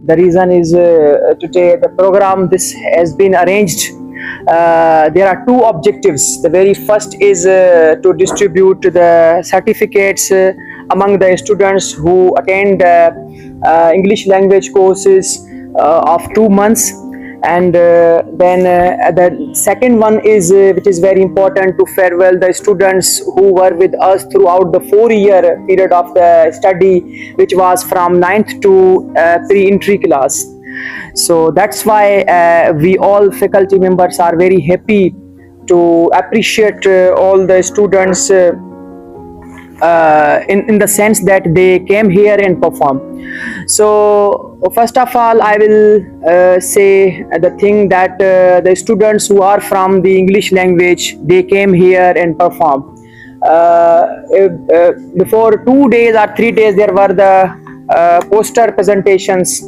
The reason is today the program this has been arranged. There are two objectives. The very first is to distribute the certificates among the students who attend English language courses of 2 months, and then the second one is which is very important, to farewell the students who were with us throughout the 4-year period of the study, which was from 9th to pre-entry class. So that's why we all faculty members are very happy to appreciate all the students in the sense that they came here and perform. So first of all, I will say the thing that the students who are from the English language, they came here and perform. Before 2 days or 3 days, there were the poster presentations.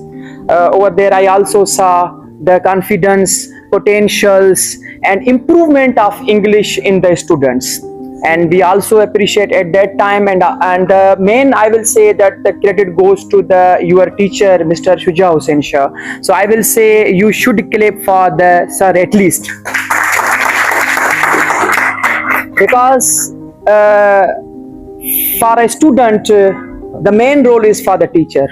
Over there I also saw the confidence, potentials and improvement of English in the students, and we also appreciate at that time, and main I will say that the credit goes to your teacher, Mr. Shuja Hussain Shah. So I will say you should clap for the sir at least, because for a student the main role is for the teacher.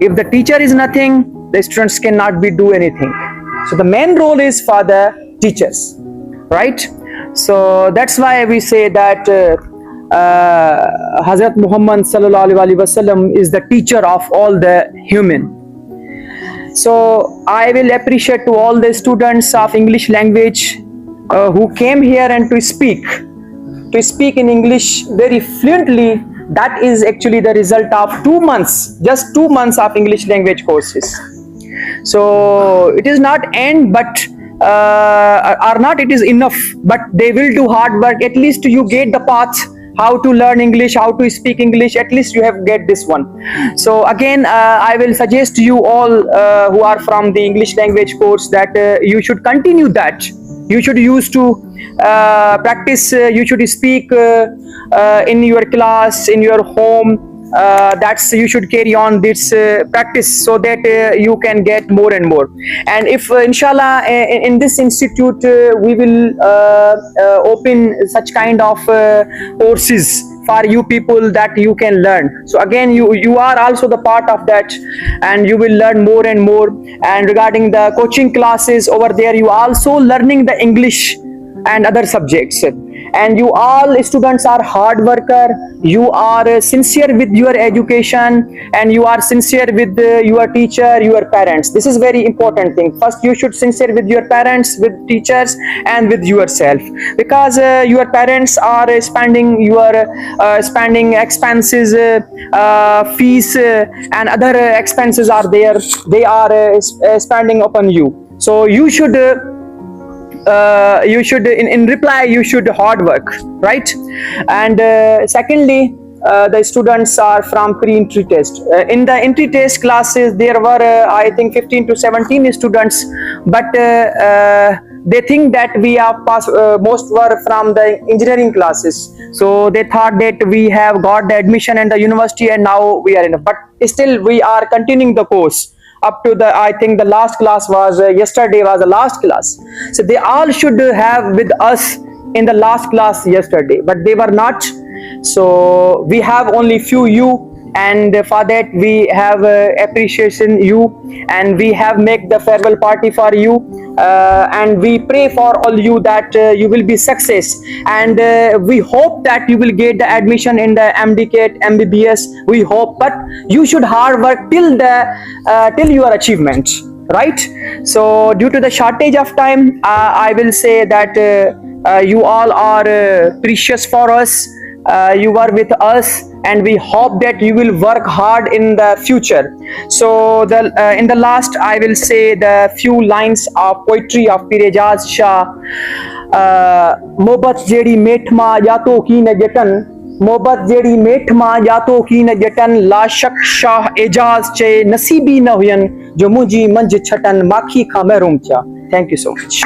If the teacher is nothing, the students cannot do anything. So the main role is for the teachers, right? So that's why we say that Hazrat Muhammad sallallahu alaihi wasallam is the teacher of all the human. So I will appreciate to all the students of English language who came here and to speak in English very fluently. That is actually the result of 2 months, just 2 months of English language courses. So it is not end, but or not it is enough, but they will do hard work. At least you get the path how to learn English, how to speak English. At least you have get this one. So again, I will suggest to you all who are from the English language course that you should continue that. You should use to practice. You should speak in your class, in your home. That's you should carry on this practice, so that you can get more and more. And if inshallah in this institute we will open such kind of courses for you people that you can learn. So again, you are also the part of that, and you will learn more and more. And regarding the coaching classes over there, you also learning the English and other subjects, and you all students are hard worker. You are sincere with your education, and you are sincere with your teacher, your parents. This is very important thing. First you should sincere with your parents, with teachers and with yourself, because your parents are spending your spending expenses, fees and other expenses are there. They are spending upon you. So you should in reply you should hard work, right? And secondly, the students are from pre-entry test. In the entry test classes there were I think 15 to 17 students, but they think that we have passed, most were from the engineering classes, so they thought that we have got the admission in the university and now we are in, but still we are continuing the course up to the, I think the last class was yesterday was the last class. So they all should have with us in the last class yesterday, but they were not. So we have only few you, and for that we have appreciation you, and we have make the farewell party for you, and we pray for all you that you will be success, and we hope that you will get the admission in the MDCAT, MBBS. We hope, but you should hard work till your achievement, right? So due to the shortage of time, I will say that you all are precious for us. You are with us, and we hope that you will work hard in the future. So in the last I will say the few lines of poetry of Pir Ejaz Shah. मोहब्बत जेड़ी मेठमा या तो की न जटन, मोहब्बत जेड़ी मेठमा या तो की न जटन, ला शक शाह एजाज चे नसीबी न हुयन जो मुंजी मंज छटन, माखी खा महरूम थिया. Thank you so much.